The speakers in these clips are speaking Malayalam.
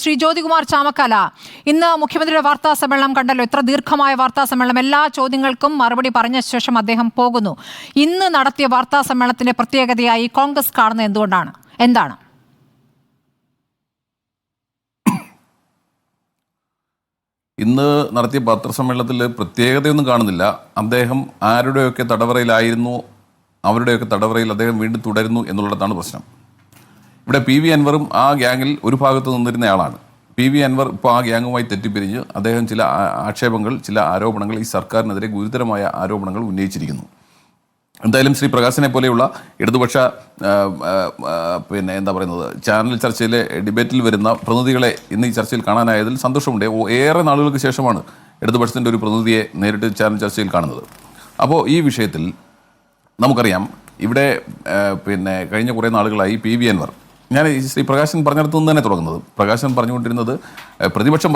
ശ്രീ ജ്യോതികുമാർ ചാമക്കാല, ഇന്ന് മുഖ്യമന്ത്രിയുടെ വാർത്താ സമ്മേളനം കണ്ടല്ലോ. ഇത്ര ദീർഘമായ വാർത്താ സമ്മേളനം, എല്ലാ ചോദ്യങ്ങൾക്കും മറുപടി പറഞ്ഞ ശേഷം അദ്ദേഹം പോകുന്നു. ഇന്ന് നടത്തിയ വാർത്താ സമ്മേളനത്തിന്റെ പ്രത്യേകതയായി കോൺഗ്രസ് കാണുന്നത് എന്താണ്? ഇന്ന് നടത്തിയ പത്രസമ്മേളനത്തിൽ പ്രത്യേകതയൊന്നും കാണുന്നില്ല. അദ്ദേഹം ആരുടെയൊക്കെ തടവറയിലായിരുന്നു, അവരുടെയൊക്കെ തടവറയിൽ അദ്ദേഹം വീണ്ടും തുടരുന്നു എന്നുള്ളതാണ് പ്രശ്നം. ഇവിടെ പി വി അൻവറും ആ ഗ്യാങ്ങിൽ ഒരു ഭാഗത്ത് നിന്നിരുന്നയാളാണ്. പി വി അൻവർ ഇപ്പോൾ ആ ഗ്യാങ്ങുമായി തെറ്റിപ്പിരിഞ്ഞ് അദ്ദേഹം ചില ആക്ഷേപങ്ങൾ, ചില ആരോപണങ്ങൾ, ഈ സർക്കാരിനെതിരെ ഗുരുതരമായ ആരോപണങ്ങൾ ഉന്നയിച്ചിരിക്കുന്നു. എന്തായാലും ശ്രീ പ്രകാശിനെ പോലെയുള്ള ഇടതുപക്ഷ ചാനൽ ചർച്ചയിലെ ഡിബേറ്റിൽ വരുന്ന പ്രതിനിധികളെ ഇന്ന് ഈ ചർച്ചയിൽ കാണാനായതിൽ സന്തോഷമുണ്ട്. ഏറെ നാളുകൾക്ക് ശേഷമാണ് ഇടതുപക്ഷത്തിൻ്റെ ഒരു പ്രതിനിധിയെ നേരിട്ട് ചാനൽ ചർച്ചയിൽ കാണുന്നത്. അപ്പോൾ ഈ വിഷയത്തിൽ നമുക്കറിയാം, ഇവിടെ കഴിഞ്ഞ കുറേ നാളുകളായി പി വി അൻവർ, ഞാൻ ശ്രീ പ്രകാശൻ പറഞ്ഞിടത്തു നിന്ന് തന്നെ തുടങ്ങുന്നത്, പ്രകാശൻ പറഞ്ഞുകൊണ്ടിരുന്നത് പ്രതിപക്ഷം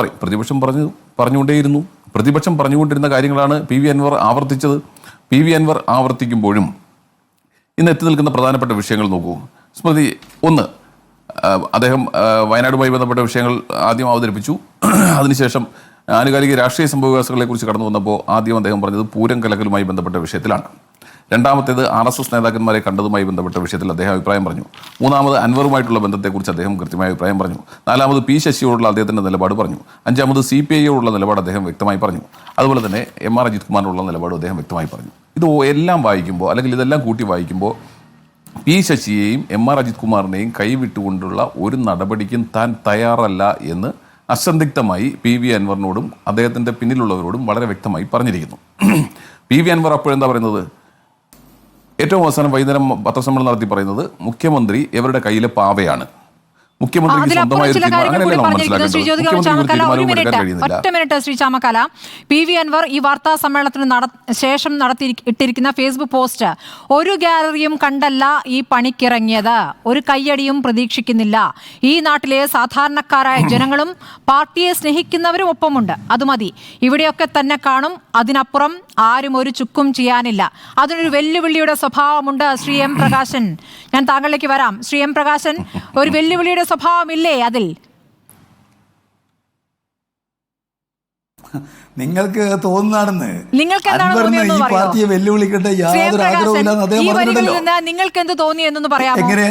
പറഞ്ഞുകൊണ്ടേയിരുന്നു. പ്രതിപക്ഷം പറഞ്ഞുകൊണ്ടിരുന്ന കാര്യങ്ങളാണ് പി വി അൻവർ ആവർത്തിച്ചത്. പി വി അൻവർ ആവർത്തിക്കുമ്പോഴും ഇന്ന് എത്തി നിൽക്കുന്ന പ്രധാനപ്പെട്ട വിഷയങ്ങൾ നോക്കൂ സ്മൃതി. ഒന്ന്, അദ്ദേഹം വയനാടുമായി ബന്ധപ്പെട്ട വിഷയങ്ങൾ ആദ്യം അവതരിപ്പിച്ചു. അതിനുശേഷം ആനുകാലിക രാഷ്ട്രീയ സംഭവവികാസങ്ങളെക്കുറിച്ച് കടന്നു വന്നപ്പോൾ ആദ്യം അദ്ദേഹം പറഞ്ഞത് പൂരം കലക്കലുമായി ബന്ധപ്പെട്ട വിഷയത്തിലാണ്. രണ്ടാമത്തേത് RSS നേതാക്കന്മാരെ കണ്ടതുമായി ബന്ധപ്പെട്ട വിഷയത്തിൽ അദ്ദേഹം അഭിപ്രായം പറഞ്ഞു. മൂന്നാമത് അൻവറുമായിട്ടുള്ള ബന്ധത്തെക്കുറിച്ച് അദ്ദേഹം കൃത്യമായ അഭിപ്രായം പറഞ്ഞു. നാലാമത് പി ശശിയോടുള്ള അദ്ദേഹത്തിൻ്റെ നിലപാട് പറഞ്ഞു. അഞ്ചാമത് CPIയോടുള്ള നിലപാട് അദ്ദേഹം വ്യക്തമായി പറഞ്ഞു. അതുപോലെ തന്നെ MR അജിത് കുമാറിനുള്ള നിലപാടും അദ്ദേഹം വ്യക്തമായി പറഞ്ഞു. ഇത് എല്ലാം വായിക്കുമ്പോൾ, അല്ലെങ്കിൽ ഇതെല്ലാം കൂട്ടി വായിക്കുമ്പോൾ, പി ശശിയെയും MR അജിത് കുമാറിനെയും കൈവിട്ടുകൊണ്ടുള്ള ഒരു നടപടിക്കും താൻ തയ്യാറല്ല എന്ന് അസന്ദിഗ്ധമായി പി വി അൻവറിനോടും അദ്ദേഹത്തിൻ്റെ പിന്നിലുള്ളവരോടും വളരെ വ്യക്തമായി പറഞ്ഞിരിക്കുന്നു. പി വി അൻവർ അപ്പോഴെന്താ പറയുന്നത്? ഏറ്റവും അവസാനം വൈകുന്നേരം പത്രസമ്മേളനം നടത്തി പറയുന്നത് മുഖ്യമന്ത്രി ഇവരുടെ കയ്യിലെ പാവയാണ്. മുഖ്യമന്ത്രിക്ക് സ്വന്തമായി ശ്രീ ചാമക്കാല, പി വി അൻവർ ഈ വാർത്താ സമ്മേളനത്തിന് ശേഷം ഇട്ടിരിക്കുന്ന ഫേസ്ബുക്ക് പോസ്റ്റ്: ഒരു ഗാലറിയും കണ്ടല്ല ഈ പണിക്കിറങ്ങിയത്, ഒരു കയ്യടിയും പ്രതീക്ഷിക്കുന്നില്ല. ഈ നാട്ടിലെ സാധാരണക്കാരായ ജനങ്ങളും പാർട്ടിയെ സ്നേഹിക്കുന്നവരും ഒപ്പമുണ്ട്. അത് മതി. ഇവിടെയൊക്കെ തന്നെ കാണും. അതിനപ്പുറം ആരും ഒരു ചുക്കും ചെയ്യാനില്ല. അതിനൊരു വെല്ലുവിളിയുടെ സ്വഭാവമുണ്ട്. ശ്രീ എം പ്രകാശൻ, ഞാൻ താങ്കളിലേക്ക് വരാം. ശ്രീ എം പ്രകാശൻ, ഒരു വെല്ലുവിളിയുടെ സ്വഭാവമില്ലേ അതിൽ? നിങ്ങൾക്ക് തോന്നുന്നതാണെന്ന്. നിങ്ങൾക്ക് ഈ പാർട്ടിയെ വെല്ലുവിളിക്കേണ്ട യാതൊരു ആഗ്രഹമില്ലെന്ന് അദ്ദേഹം പറഞ്ഞിട്ടുണ്ടല്ലോ. നിങ്ങൾക്ക് എന്ത് തോന്നി എന്നൊന്ന് പറയാമോ? എങ്ങനെ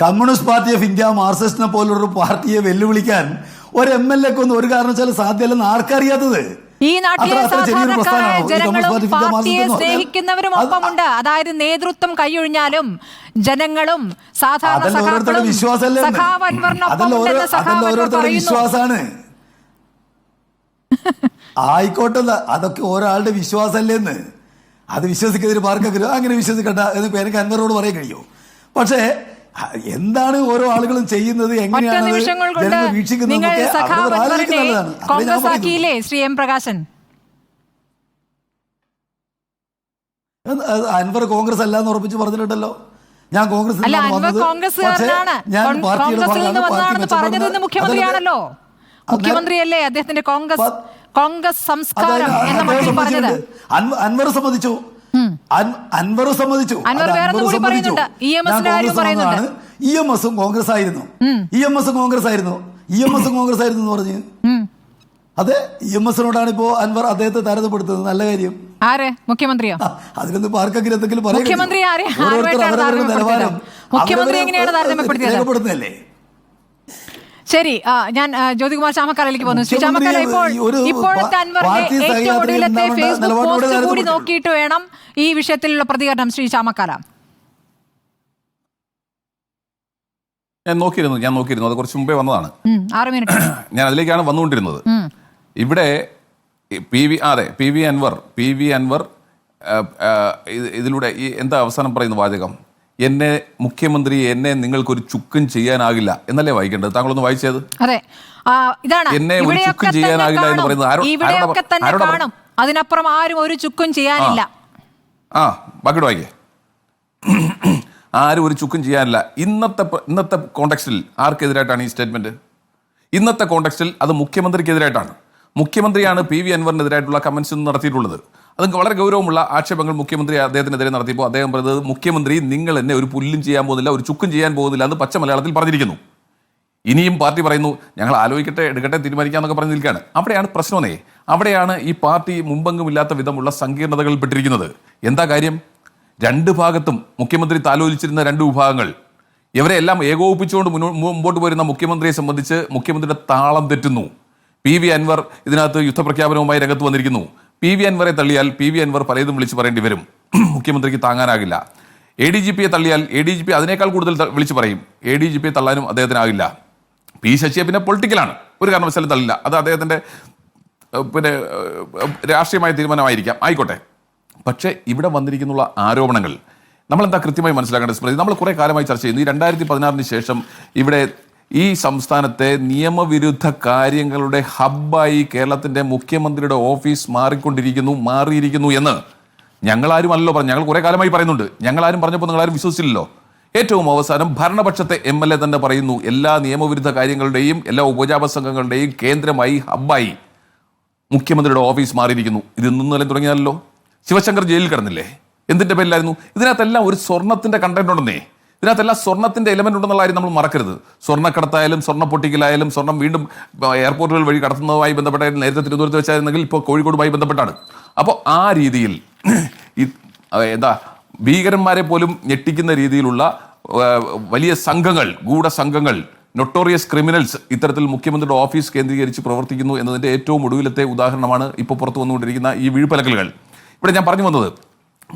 കമ്മ്യൂണിസ്റ്റ് പാർട്ടി ഓഫ് ഇന്ത്യ, മാർക്സിസ്റ്റിനെ പോലൊരു പാർട്ടിയെ വെല്ലുവിളിക്കാൻ ഒരു MLA ക്കൊന്നും ഒരു കാരണവശാലും സാധ്യമല്ലെന്ന് ആർക്കറിയാത്തത്? ഈ നാട്ടിലെ സാധാരണക്കാരായ ജനങ്ങളും പാർട്ടിയെ സ്നേഹിക്കുന്നവരും ഒപ്പമുണ്ട്. അതായത് നേതൃത്വം കൈയൊഴിഞ്ഞാലും ജനങ്ങളും സാധാരണ വിശ്വാസമാണ്. ആയിക്കോട്ടെ, അതൊക്കെ ഒരാളുടെ വിശ്വാസമല്ലേന്ന്. അത് വിശ്വസിക്കുന്നതിന് പാർക്കെങ്കിലും അങ്ങനെ വിശ്വസിക്കണ്ട എന്ന് എനിക്ക് അൻവറോട് പറയാൻ കഴിയും. പക്ഷേ എന്താണ് ഓരോ ആളുകളും ചെയ്യുന്നത്, എങ്ങനെയാണ് വീക്ഷിക്കുന്നത്, ശ്രീ എം പ്രകാശൻ? അൻവർ കോൺഗ്രസ് അല്ല എന്ന് ഉറപ്പിച്ച് പറഞ്ഞിട്ടുണ്ടല്ലോ. ഞാൻ കോൺഗ്രസ് മുഖ്യമന്ത്രിയാണല്ലോ. മുഖ്യമന്ത്രിയല്ലേ അദ്ദേഹത്തിന്റെ കോൺഗ്രസ് സംസ്കാരം എന്ന മട്ടിൽ പറഞ്ഞത്. അൻവർ സമ്മതിച്ചു. EMSും കോൺഗ്രസ് ആയിരുന്നു എന്ന് പറഞ്ഞ്. അതെ, EMSനോടാണ് ഇപ്പോ അൻവർ അദ്ദേഹത്തെ താരതമ്യപ്പെടുത്തുന്നത്. നല്ല കാര്യം. ആരെ? മുഖ്യമന്ത്രിയോ? അതിലൊന്നും പാർക്കെങ്കിലും എന്തെങ്കിലും രേഖപ്പെടുത്തുന്നല്ലേ. ശരി, ഞാൻ ജ്യോതികുമാർ ചാമക്കാലയിലേക്ക് പോകുന്നു. ശ്രീ ചാമക്കാല, ഇപ്പോഴത്തെ അൻവറിന്റെ ഏറ്റവും ഒടുവിലത്തെ ഫേസ്ബുക്ക് പോസ്റ്റ് കൂടി നോക്കിയിട്ട് വേണം ഈ വിഷയത്തിലുള്ള പ്രതികരണം. ശ്രീ ചാമക്കാല, ഞാൻ നോക്കിയിരുന്നു. അത് കുറച്ച് മുമ്പേ വന്നതാണ്. 6 മിനിറ്റ് ഞാൻ അതിലേക്കാണ് വന്നുകൊണ്ടിരുന്നത്. ഇവിടെ പി വി അൻവർ ഇതിലൂടെ എന്താ അവസാനം പറയുന്ന വാചകം? എന്നെ നിങ്ങൾക്കൊരു ചുക്കും ചെയ്യാനാകില്ല എന്നല്ലേ വായിക്കേണ്ടത്? താങ്കളൊന്ന് വായിച്ചത്. എന്നെ ഒരു ചുക്കും ചെയ്യാനാകില്ല എന്ന് പറയുന്നത് അതിനപ്പുറം ആരും ഒരു ചുക്കും ചെയ്യാനില്ല. ബാക്കിയോട് വായിക്കേ. ആരും ഒരു ചുക്കും ചെയ്യാനില്ല. ഇന്നത്തെ കോണ്ടെക്സ്റ്റിൽ ആർക്കെതിരായിട്ടാണ് ഈ സ്റ്റേറ്റ്മെന്റ്? ഇന്നത്തെ കോണ്ടെക്സ്റ്റിൽ അത് മുഖ്യമന്ത്രിക്കെതിരായിട്ടാണ്. മുഖ്യമന്ത്രിയാണ് പി വി അൻവറിനെതിരായിട്ടുള്ള കമന്റ്സ് നടത്തിയിട്ടുള്ളത്. അത് വളരെ ഗൗരവമുള്ള ആക്ഷേപങ്ങൾ മുഖ്യമന്ത്രി അദ്ദേഹത്തിനെതിരെ നടത്തിയപ്പോൾ അദ്ദേഹം പറഞ്ഞത്, മുഖ്യമന്ത്രി നിങ്ങൾ എന്നെ ഒരു പുല്ലും ചെയ്യാൻ പോകുന്നില്ല, ഒരു ചുക്കും ചെയ്യാൻ പോകുന്നില്ല എന്ന് പച്ച മലയാളത്തിൽ പറഞ്ഞിരിക്കുന്നു. ഇനിയും പാർട്ടി പറയുന്നു ഞങ്ങൾ ആലോചിക്കട്ടെ, എടുക്കട്ടെ, തീരുമാനിക്കാമെന്നൊക്കെ പറഞ്ഞ് നിൽക്കുകയാണ്. അവിടെയാണ് പ്രശ്നമേ. അവിടെയാണ് ഈ പാർട്ടി മുമ്പെങ്കുമില്ലാത്ത വിധമുള്ള സങ്കീർണതകളിൽ പെട്ടിരിക്കുന്നത്. എന്താ കാര്യം? രണ്ട് ഭാഗത്തും മുഖ്യമന്ത്രി താലോലിച്ചിരുന്ന രണ്ട് വിഭാഗങ്ങൾ, ഇവരെ എല്ലാം ഏകോപിപ്പിച്ചുകൊണ്ട് മുമ്പോട്ട് പോരുന്ന മുഖ്യമന്ത്രിയെ സംബന്ധിച്ച് മുഖ്യമന്ത്രിയുടെ താളം തെറ്റുന്നു. PV അൻവർ ഇതിനകത്ത് യുദ്ധപ്രഖ്യാപനവുമായി രംഗത്ത് വന്നിരിക്കുന്നു. PV അൻവറെ തള്ളിയാൽ PV അൻവർ പലതും വിളിച്ചു പറയേണ്ടി വരും, മുഖ്യമന്ത്രിക്ക് താങ്ങാനാകില്ല. ADGPയെ തള്ളിയാൽ ADGP അതിനേക്കാൾ കൂടുതൽ വിളിച്ചു പറയും, ADGPയെ തള്ളാനും അദ്ദേഹത്തിനാകില്ല. P ശശിയെ പിന്നെ പൊളിറ്റിക്കലാണ്, ഒരു കാരണവശാലും തള്ളില്ല. അത് അദ്ദേഹത്തിൻ്റെ പിന്നെ രാഷ്ട്രീയമായ തീരുമാനമായിരിക്കാം, ആയിക്കോട്ടെ. പക്ഷേ ഇവിടെ വന്നിരിക്കുന്ന ആരോപണങ്ങൾ നമ്മളെന്താ കൃത്യമായി മനസ്സിലാക്കേണ്ടത്? നമ്മൾ കുറേ കാലമായി ചർച്ച ചെയ്യുന്നു. ഈ 2016 ശേഷം ഇവിടെ ഈ സംസ്ഥാനത്തെ നിയമവിരുദ്ധ കാര്യങ്ങളുടെ ഹബ്ബായി കേരളത്തിൻ്റെ മുഖ്യമന്ത്രിയുടെ ഓഫീസ് മാറിയിരിക്കുന്നു എന്ന് ഞങ്ങളാരുമല്ലോ പറഞ്ഞു. ഞങ്ങൾ കുറേ കാലമായി പറയുന്നുണ്ട്. ഞങ്ങളാരും പറഞ്ഞപ്പോൾ നിങ്ങളാരും വിശ്വസിച്ചില്ലല്ലോ. ഏറ്റവും അവസാനം ഭരണപക്ഷത്തെ MLA തന്നെ പറയുന്നു, എല്ലാ നിയമവിരുദ്ധ കാര്യങ്ങളുടെയും എല്ലാ ഉപജാപ സംഘങ്ങളുടെയും കേന്ദ്രമായി ഹബ്ബായി മുഖ്യമന്ത്രിയുടെ ഓഫീസ് മാറിയിരിക്കുന്നു. ഇത് ഇന്നലെ തുടങ്ങിയാലല്ലോ. ശിവശങ്കർ ജയിലിൽ കിടന്നില്ലേ? എന്തിൻ്റെ പേരിലായിരുന്നു? ഇതിനകത്തെല്ലാം ഒരു സ്വർണത്തിൻ്റെ കണ്ടന്റ് ഉണ്ടെന്നേ. ഇതിനകത്തെല്ലാം സ്വർണത്തിൻ്റെ എലമെന്റ് ഉണ്ടെന്നുള്ള കാര്യം നമ്മൾ മറക്കരുത്. സ്വർണ്ണക്കടത്തായാലും സ്വർണ്ണ പൊട്ടിക്കലായാലും സ്വർണം വീണ്ടും എയർപോർട്ടുകൾ വഴി കടത്തുന്നതുമായി ബന്ധപ്പെട്ടായിരുന്നു. നേരത്തെ തിരുവനന്തപുരത്ത് വെച്ചായിരുന്നെങ്കിൽ ഇപ്പോൾ കോഴിക്കോടുമായി ബന്ധപ്പെട്ടാണ്. അപ്പോൾ ആ രീതിയിൽ എന്താ ഭീകരന്മാരെ പോലും ഞെട്ടിക്കുന്ന രീതിയിലുള്ള വലിയ സംഘങ്ങൾ, ഗൂഢസംഘങ്ങൾ, നൊട്ടോറിയസ് ക്രിമിനൽസ് ഇത്തരത്തിൽ മുഖ്യമന്ത്രിയുടെ ഓഫീസ് കേന്ദ്രീകരിച്ച് പ്രവർത്തിക്കുന്നു എന്നതിൻ്റെ ഏറ്റവും ഒടുവിലത്തെ ഉദാഹരണമാണ് ഇപ്പോൾ പുറത്തു വന്നുകൊണ്ടിരിക്കുന്ന ഈ വീഴ്പലക്കലുകൾ. ഇവിടെ ഞാൻ പറഞ്ഞു വന്നത്,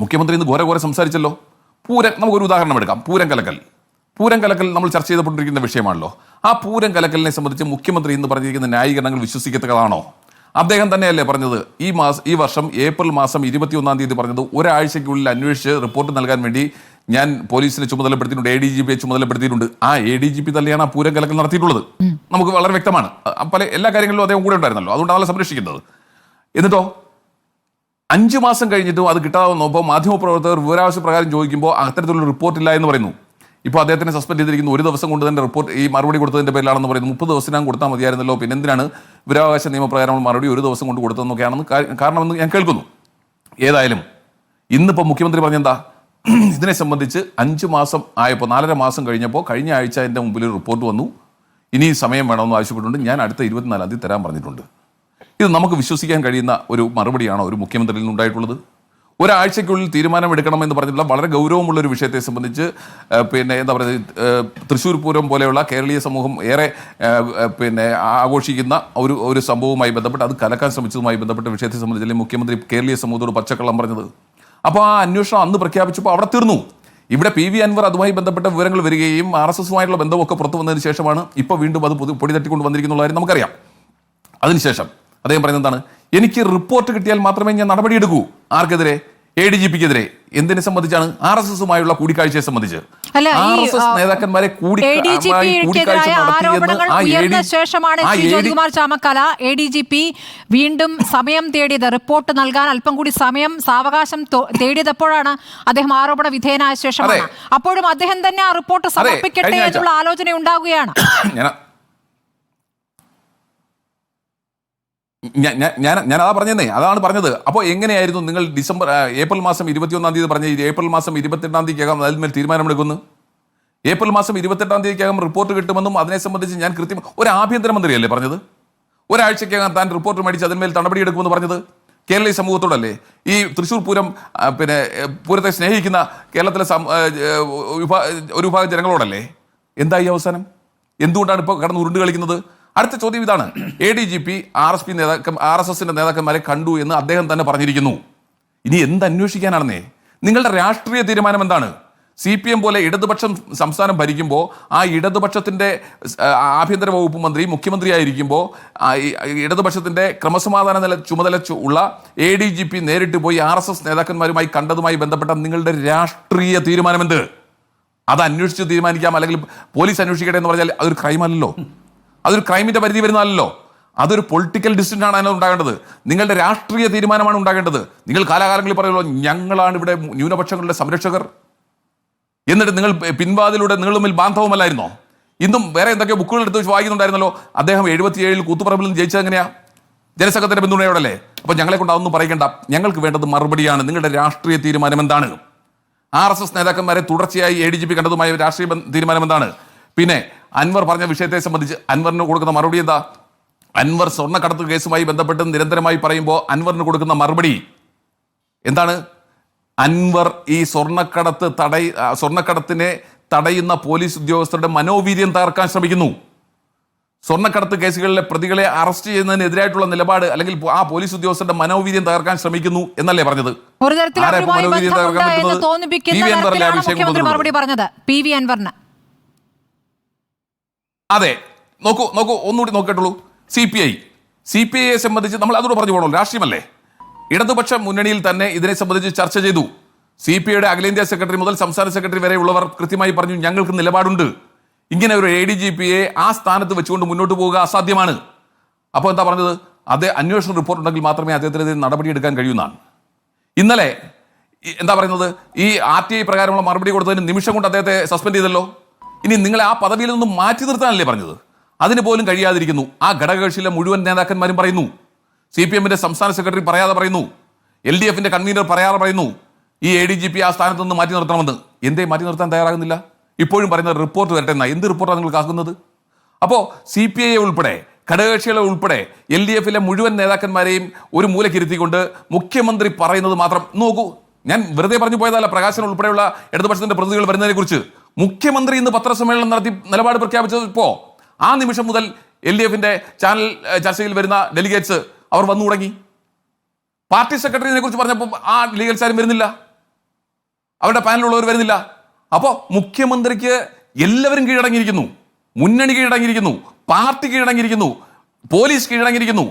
മുഖ്യമന്ത്രി ഇന്ന് ഘോര സംസാരിച്ചല്ലോ. നമുക്കൊരു ഉദാഹരണം എടുക്കാം. പൂരം കലക്കൽ നമ്മൾ ചർച്ച ചെയ്തുകൊണ്ടിരിക്കുന്ന വിഷയമാണല്ലോ. ആ പൂരം കലക്കലിനെ സംബന്ധിച്ച് മുഖ്യമന്ത്രി ഇന്ന് പറഞ്ഞിരിക്കുന്ന ന്യായീകരണങ്ങൾ വിശ്വസിക്കത്തക്കതാണോ? അദ്ദേഹം തന്നെയല്ലേ പറഞ്ഞത്, ഈ വർഷം ഏപ്രിൽ മാസം 21-ാം തീയതി പറഞ്ഞത്, ഒരാഴ്ചയ്ക്കുള്ളിൽ അന്വേഷിച്ച് റിപ്പോർട്ട് നൽകാൻ വേണ്ടി ഞാൻ പോലീസിനെ ചുമതലപ്പെടുത്തിയിട്ടുണ്ട്, ADGPയെ ചുമതലപ്പെടുത്തിയിട്ടുണ്ട്. ആ ADGP തന്നെയാണ് ആ പൂരം കലക്കൽ നടത്തിയിട്ടുള്ളത്. നമുക്ക് വളരെ വ്യക്തമാണ്. എല്ലാ കാര്യങ്ങളിലും അദ്ദേഹം കൂടെ ഉണ്ടായിരുന്നല്ലോ, അതുകൊണ്ടാണ് സംരക്ഷിക്കുന്നത്. എന്നിട്ടോ 5 മാസം കഴിഞ്ഞിട്ടും അത് കിട്ടാതെ വന്നപ്പോൾ മാധ്യമപ്രവർത്തകർ വിവരാവകാശ പ്രകാരം ചോദിക്കുമ്പോൾ അത്തരത്തിലുള്ള റിപ്പോർട്ടില്ല എന്ന് പറയുന്നു. ഇപ്പോൾ അദ്ദേഹത്തിനെ സസ്പെൻഡ് ചെയ്തിരിക്കുന്നു. 1 ദിവസം കൊണ്ട് തന്നെ റിപ്പോർട്ട് ഈ മറുപടി കൊടുത്തതിൻ്റെ പേരിലാണെന്ന് പറയുന്നു. 30 ദിവസത്തിനകം കൊടുത്താൽ മതിയായിരുന്നല്ലോ, പിന്നെ എന്തിനാണ് വിവരാവകാശ നിയമപ്രകാരം മറുപടി 1 ദിവസം കൊണ്ട് കൊടുത്തതെന്നൊക്കെയാണെന്ന് കാരണമെന്ന് ഞാൻ കേൾക്കുന്നു. ഏതായാലും ഇന്നിപ്പോൾ മുഖ്യമന്ത്രി പറഞ്ഞെന്താ, ഇതിനെ സംബന്ധിച്ച് 5 മാസം ആയപ്പോൾ 4.5 മാസം കഴിഞ്ഞപ്പോൾ കഴിഞ്ഞ ആഴ്ച എൻ്റെ മുമ്പിൽ ഒരു റിപ്പോർട്ട് വന്നു, ഇനി സമയം വേണമെന്ന് ആവശ്യപ്പെട്ടിട്ടുണ്ട്, ഞാൻ അടുത്ത 24-ാം തീയതി തരാൻ പറഞ്ഞിട്ടുണ്ട്. ഇത് നമുക്ക് വിശ്വസിക്കാൻ കഴിയുന്ന ഒരു മറുപടിയാണോ ഒരു മുഖ്യമന്ത്രിയിൽ നിന്നുണ്ടായിട്ടുള്ളത്? ഒരാഴ്ചയ്ക്കുള്ളിൽ തീരുമാനമെടുക്കണമെന്ന് പറഞ്ഞിട്ടുള്ള വളരെ ഗൗരവമുള്ളൊരു വിഷയത്തെ സംബന്ധിച്ച് പിന്നെ എന്താ പറയുക, തൃശ്ശൂർ പൂരം പോലെയുള്ള കേരളീയ സമൂഹം ഏറെ പിന്നെ ആഘോഷിക്കുന്ന ഒരു സംഭവവുമായി ബന്ധപ്പെട്ട് അത് കലക്കാൻ ശ്രമിച്ചതുമായി ബന്ധപ്പെട്ട വിഷയത്തെ സംബന്ധിച്ചല്ലേ മുഖ്യമന്ത്രി കേരളീയ സമൂഹത്തോട് പച്ചക്കള്ളം പറഞ്ഞത്? അപ്പോൾ ആ അന്വേഷണം അന്ന് പ്രഖ്യാപിച്ചപ്പോൾ അവിടെ തീർന്നു. ഇവിടെ PV അൻവർ അതുമായി ബന്ധപ്പെട്ട വിവരങ്ങൾ വരികയും RSSുമായിട്ടുള്ള ബന്ധമൊക്കെ പുറത്തു വന്നതിന് ശേഷമാണ് ഇപ്പോൾ വീണ്ടും അത് പൊടി തട്ടിക്കൊണ്ട് വന്നിരിക്കുന്ന കാര്യം നമുക്കറിയാം. അതിനുശേഷം അദ്ദേഹം പറയുന്നത് എന്താണ്, എനിക്ക് റിപ്പോർട്ട് കിട്ടിയാൽ മാത്രമേ ഞാൻ നടപടിയെടുക്കൂ. ആർക്കെതിരെ? ADGPക്കെതിരെ. എന്തിനെ സംബന്ധിച്ചാണ്? RSSുമായുള്ള കൂടിക്കാഴ്ചയെ സംബന്ധിച്ച്. RSS നേതാക്കന്മാരെ ശേഷമാണ് ജ്യോതികുമാർ ചാമക്കാല ADGP വീണ്ടും സമയം തേടിയത്, റിപ്പോർട്ട് നൽകാൻ അല്പം കൂടി സമയം സാവകാശം തേടിയതെപ്പോഴാണ്? അദ്ദേഹം ആരോപണ വിധേയനായ ശേഷമാണ്. അപ്പോഴും അദ്ദേഹം തന്നെ ആ റിപ്പോർട്ട് സമർപ്പിക്കട്ടെ എന്നുള്ള ആലോചന ഉണ്ടാവുകയാണ്. ഞാൻ അതാണ് പറഞ്ഞത്. അപ്പോൾ എങ്ങനെയായിരുന്നു നിങ്ങൾ ഏപ്രിൽ മാസം 21-ാം തീയതി പറഞ്ഞ ഏപ്രിൽ മാസം 22-ാം തീയതിക്കകം അതിന്മേൽ തീരുമാനമെടുക്കുന്നു? ഏപ്രിൽ മാസം 28-ാം തീയതിക്കകം റിപ്പോർട്ട് കിട്ടുമെന്നും അതിനെ സംബന്ധിച്ച് ഞാൻ കൃത്യം ഒരു ആഭ്യന്തരമന്ത്രിയല്ലേ പറഞ്ഞത്? ഒരാഴ്ചക്കകം താൻ റിപ്പോർട്ട് മേടിച്ച് അതിന്മേൽ നടപടിയെടുക്കുമെന്ന് പറഞ്ഞത് കേരളീയ സമൂഹത്തോടല്ലേ? ഈ തൃശ്ശൂർ പൂരം പിന്നെ പൂരത്തെ സ്നേഹിക്കുന്ന കേരളത്തിലെ ഒരു വിഭാഗം ജനങ്ങളോടല്ലേ? എന്തായി അവസാനം? എന്തുകൊണ്ടാണ് ഇപ്പോൾ കടന്ന് ഉരുണ്ട് കളിക്കുന്നത്? അടുത്ത ചോദ്യം ഇതാണ്, ADGP RSSന്റെ നേതാക്കന്മാരെ കണ്ടു എന്ന് അദ്ദേഹം തന്നെ പറഞ്ഞിരിക്കുന്നു. ഇനി എന്ത് അന്വേഷിക്കാനാണെന്നേ? നിങ്ങളുടെ രാഷ്ട്രീയ തീരുമാനം എന്താണ്? CPM പോലെ ഇടതുപക്ഷം സംസ്ഥാനം ഭരിക്കുമ്പോൾ ആ ഇടതുപക്ഷത്തിൻ്റെ ആഭ്യന്തര വകുപ്പ് മന്ത്രി മുഖ്യമന്ത്രിയായിരിക്കുമ്പോൾ ഇടതുപക്ഷത്തിൻ്റെ ക്രമസമാധാന ചുമതല ഉള്ള ADGP നേരിട്ട് പോയി RSS നേതാക്കന്മാരുമായി കണ്ടതുമായി ബന്ധപ്പെട്ട നിങ്ങളുടെ രാഷ്ട്രീയ തീരുമാനമെന്ത്? അത് അന്വേഷിച്ച് തീരുമാനിക്കാം, അല്ലെങ്കിൽ പോലീസ് അന്വേഷിക്കട്ടെ എന്ന് പറഞ്ഞാൽ അതൊരു ക്രൈമല്ലല്ലോ. അതൊരു ക്രൈമിന്റെ പരിധി വരുന്നതല്ലോ. അതൊരു പൊളിറ്റിക്കൽ ഡിസിഷനാണ് അതിനകത്ത് ഉണ്ടാകേണ്ടത്. നിങ്ങളുടെ രാഷ്ട്രീയ തീരുമാനമാണ് ഉണ്ടാകേണ്ടത്. നിങ്ങൾ കാലാകാലങ്ങളിൽ പറയുമല്ലോ, ഞങ്ങളാണ് ഇവിടെ ന്യൂനപക്ഷങ്ങളുടെ സംരക്ഷകർ. എന്നിട്ട് നിങ്ങൾ പിൻവാതിലൂടെ നിങ്ങൾ തമ്മിൽ ബാന്ധവമല്ലായിരുന്നോ? ഇന്നും വേറെ എന്തൊക്കെയോ ബുക്കുകൾ എടുത്ത് വെച്ച് വായിക്കുന്നുണ്ടായിരുന്നല്ലോ. അദ്ദേഹം 77 കൂത്തുപറമ്പിൽ നിന്ന് ജയിച്ചത് എങ്ങനെയാ? ജനസംഘത്തിന്റെ പിന്തുണയോടല്ലേ? അപ്പൊ ഞങ്ങളെ കൊണ്ട് അതൊന്നും പറയിക്കണ്ട. ഞങ്ങൾക്ക് വേണ്ടത് മറുപടിയാണ്. നിങ്ങളുടെ രാഷ്ട്രീയ തീരുമാനം എന്താണ്? RSS നേതാക്കന്മാരെ തുടർച്ചയായി ADGP കണ്ടതുമായ രാഷ്ട്രീയ തീരുമാനം എന്താണ്? പിന്നെ അൻവർ പറഞ്ഞ വിഷയത്തെ സംബന്ധിച്ച് അൻവറിന് കൊടുക്കുന്ന മറുപടി എന്താ? അൻവർ സ്വർണ്ണക്കടത്ത് കേസുമായി ബന്ധപ്പെട്ട് നിരന്തരമായി പറയുമ്പോൾ അൻവറിന് കൊടുക്കുന്ന മറുപടി എന്താണ്? അൻവർ ഈ സ്വർണ്ണക്കടത്തിനെ തടയുന്ന പോലീസ് ഉദ്യോഗസ്ഥരുടെ മനോവീര്യം തകർക്കാൻ ശ്രമിക്കുന്നു. സ്വർണ്ണക്കടത്ത് കേസുകളിലെ പ്രതികളെ അറസ്റ്റ് ചെയ്യുന്നതിനെതിരായിട്ടുള്ള നിലപാട് അല്ലെങ്കിൽ ആ പോലീസ് ഉദ്യോഗസ്ഥരുടെ മനോവീര്യം തകർക്കാൻ ശ്രമിക്കുന്നു എന്നല്ലേ പറഞ്ഞത്? ഒരു തരത്തിൽ അവരുമായി ബന്ധമുണ്ട് എന്ന് തോന്നിപ്പിക്കുന്ന തരത്തിലാണ് മുഖ്യമന്ത്രി മറുപടി പറഞ്ഞത് PV അൻവറിന്. അതെ, നോക്കൂ ഒന്നുകൂടി നോക്കിയിട്ടുള്ളൂ. CPIയെ സംബന്ധിച്ച് നമ്മൾ അതോട് പറഞ്ഞു പോകണല്ലോ, രാഷ്ട്രീയമല്ലേ. ഇടതുപക്ഷ മുന്നണിയിൽ തന്നെ ഇതിനെ സംബന്ധിച്ച് ചർച്ച ചെയ്തു. CPIയുടെ അഖിലേന്ത്യാ സെക്രട്ടറി മുതൽ സംസ്ഥാന സെക്രട്ടറി വരെ ഉള്ളവർ കൃത്യമായി പറഞ്ഞു, ഞങ്ങൾക്ക് നിലപാടുണ്ട്, ഇങ്ങനെ ഒരു ADGPയെ ആ സ്ഥാനത്ത് വെച്ചുകൊണ്ട് മുന്നോട്ട് പോവുക അസാധ്യമാണ്. അപ്പോൾ എന്താ പറഞ്ഞത്? അതേ അന്വേഷണ റിപ്പോർട്ട് ഉണ്ടെങ്കിൽ മാത്രമേ അദ്ദേഹത്തിനെതിരെ നടപടിയെടുക്കാൻ കഴിയുന്നതാണ്. ഇന്നലെ എന്താ പറയുന്നത്? ഈ RTI പ്രകാരമുള്ള മറുപടി കൊടുത്തതിന് നിമിഷം കൊണ്ട് അദ്ദേഹത്തെ സസ്പെൻഡ് ചെയ്തല്ലോ. ഇനി നിങ്ങളെ ആ പദവിയിൽ നിന്നും മാറ്റി നിർത്താനല്ലേ പറഞ്ഞത്? അതിന് പോലും കഴിയാതിരിക്കുന്നു. ആ ഘടകകക്ഷിയിലെ മുഴുവൻ നേതാക്കന്മാരും പറയുന്നു, CPMന്റെ സംസ്ഥാന സെക്രട്ടറി പറയാതെ പറയുന്നു, LDFന്റെ കൺവീനർ പറയാതെ പറയുന്നു, ഈ ADGP ആ സ്ഥാനത്ത് നിന്ന് മാറ്റി നിർത്തണമെന്ന്. എന്തേ മാറ്റി നിർത്താൻ തയ്യാറാകുന്നില്ല? ഇപ്പോഴും പറയുന്ന റിപ്പോർട്ട് വരട്ടെ എന്നാ. എന്ത് റിപ്പോർട്ടാണ് നിങ്ങൾ കാക്കുന്നത്? അപ്പോൾ CPI ഉൾപ്പെടെ ഘടകകക്ഷികളെ ഉൾപ്പെടെ LDFലെ മുഴുവൻ നേതാക്കന്മാരെയും ഒരു മൂലക്കിരുത്തിക്കൊണ്ട് മുഖ്യമന്ത്രി പറയുന്നത് മാത്രം നോക്കൂ. ഞാൻ വെറുതെ പറഞ്ഞു പോയതല്ല, പ്രകാശൻ ഉൾപ്പെടെയുള്ള ഇടതുപക്ഷത്തിന്റെ പ്രതിനിധികൾ വരുന്നതിനെ കുറിച്ച്. മുഖ്യമന്ത്രി ഇന്ന് പത്രസമ്മേളനം നടത്തി നിലപാട് പ്രഖ്യാപിച്ചപ്പോ ആ നിമിഷം മുതൽ LDFന്റെ ചാനൽ ചർച്ചയിൽ വരുന്ന ഡെലിഗേറ്റ്സ് അവർ വന്നു തുടങ്ങി. പാർട്ടി സെക്രട്ടറിയെ കുറിച്ച് പറഞ്ഞപ്പോൾ ആ ഡെലിഗേറ്റ്സ് ആരും വരുന്നില്ല, അവരുടെ പാനലുള്ളവർ വരുന്നില്ല. അപ്പോൾ മുഖ്യമന്ത്രിക്ക് എല്ലാവരും കീഴടങ്ങിയിരിക്കുന്നു. മുന്നണി കീഴടങ്ങിയിരിക്കുന്നു, പാർട്ടി കീഴടങ്ങിയിരിക്കുന്നു, പോലീസ് കീഴടങ്ങിയിരിക്കുന്നു.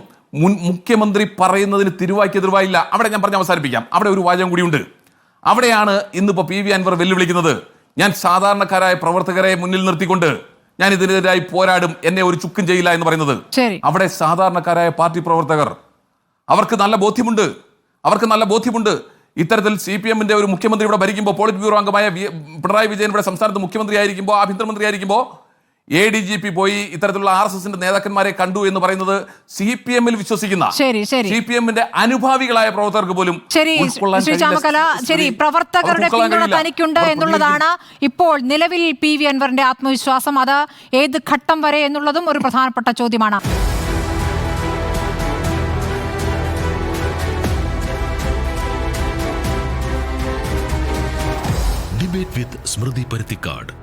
മുഖ്യമന്ത്രി പറയുന്നതിന് തിരുവായില്ല. അവിടെ ഞാൻ പറഞ്ഞ് അവസാനിപ്പിക്കാം. അവിടെ ഒരു വാചകം കൂടിയുണ്ട്. അവിടെയാണ് ഇന്നിപ്പോൾ PV അൻവർ വെല്ലുവിളിക്കുന്നത്. ഞാൻ സാധാരണക്കാരായ പ്രവർത്തകരെ മുന്നിൽ നിർത്തിക്കൊണ്ട് ഞാൻ ഇതിനെതിരായി പോരാടും, എന്നെ ഒരു ചുക്കും ചെയ്യില്ല എന്ന് പറയുന്നത്. അവിടെ സാധാരണക്കാരായ പാർട്ടി പ്രവർത്തകർ അവർക്ക് നല്ല ബോധ്യമുണ്ട്. ഇത്തരത്തിൽ CPMന്റെ ഒരു മുഖ്യമന്ത്രി ഇവിടെ ഭരിക്കുമ്പോൾ, പോളിറ്റ് ബ്യൂറോ അംഗമായ പിണറായി വിജയൻ ഇവിടെ സംസ്ഥാനത്ത് മുഖ്യമന്ത്രി ആയിരിക്കുമ്പോൾ, ആഭ്യന്തരമന്ത്രി ആയിരിക്കുമ്പോൾ ADGP പോയി ഇത്തരത്തിലുള്ള RSSന്റെ നേതാക്കന്മാരെ കണ്ടു എന്ന് പറയുന്നത് CPMൽ വിശ്വസിക്കുന്ന CPMന്റെ അനുഭാവികളായ പ്രവർത്തകർക്ക് പോലും പ്രവർത്തകരുടെ പിന്തുണ തനിക്കുണ്ട് എന്നുള്ളതാണ് ഇപ്പോൾ നിലവിൽ PV അൻവറിന്റെ ആത്മവിശ്വാസം. അത് ഏത് ഘട്ടം വരെ എന്നുള്ളതും ഒരു പ്രധാനപ്പെട്ട ചോദ്യമാണ്. ഡിബേറ്റ് വിത്ത് സ്മൃതി പരുത്തിക്കാട്.